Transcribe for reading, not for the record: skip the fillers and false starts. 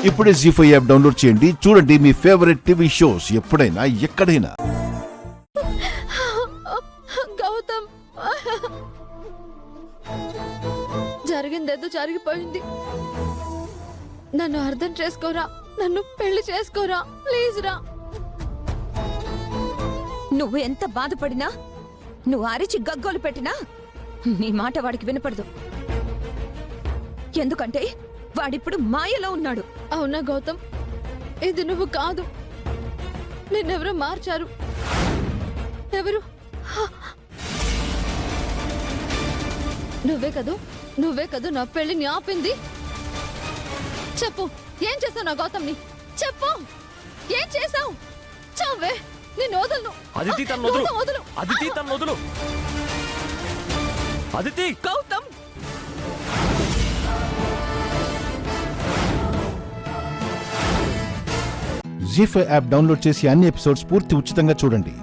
ఇప్పుడే జీ5 app download చేయండి. చూడండి మీ ఫేవరెట్ టీవీ షోస్ ఎప్పుడైనా ఎక్కడైనా. గౌతమ్, జరిగిందేదో జరిగిపోయింది. నన్ను అర్థం చేసుకోరా, నన్ను పెళ్లి చేసుకోరా, ప్లీజ్ రా. నువ్వు ఎంత బాధపడినా, నువ్వు అరిచి గగ్గోలు పెట్టినా నీ మాట వాడికి వినపడదు. ఎందుకంటే వాడిప్పుడు మాయలో ఉన్నాడు. అవునా గౌతమ్, ఇది నువ్వు కాదు, నిన్నెవరో మార్చారు. ఎవరు? నువ్వే కదూ నా పెళ్లిని ఆపింది. చెప్పు, ఏం చేసావు నా గౌతమ్ని? చెప్పు, ఏం చేసావు? చావే, నిన్ను వదలను. అదితి తన్ను వదులు. వదలు. అదితి తన్ను వదులు. అదితి. గౌతమ్, జీ5 యాప్ డౌన్లోడ్ చేసి అన్ని ఎపిసోడ్స్ పూర్తి ఉచితంగా చూడండి.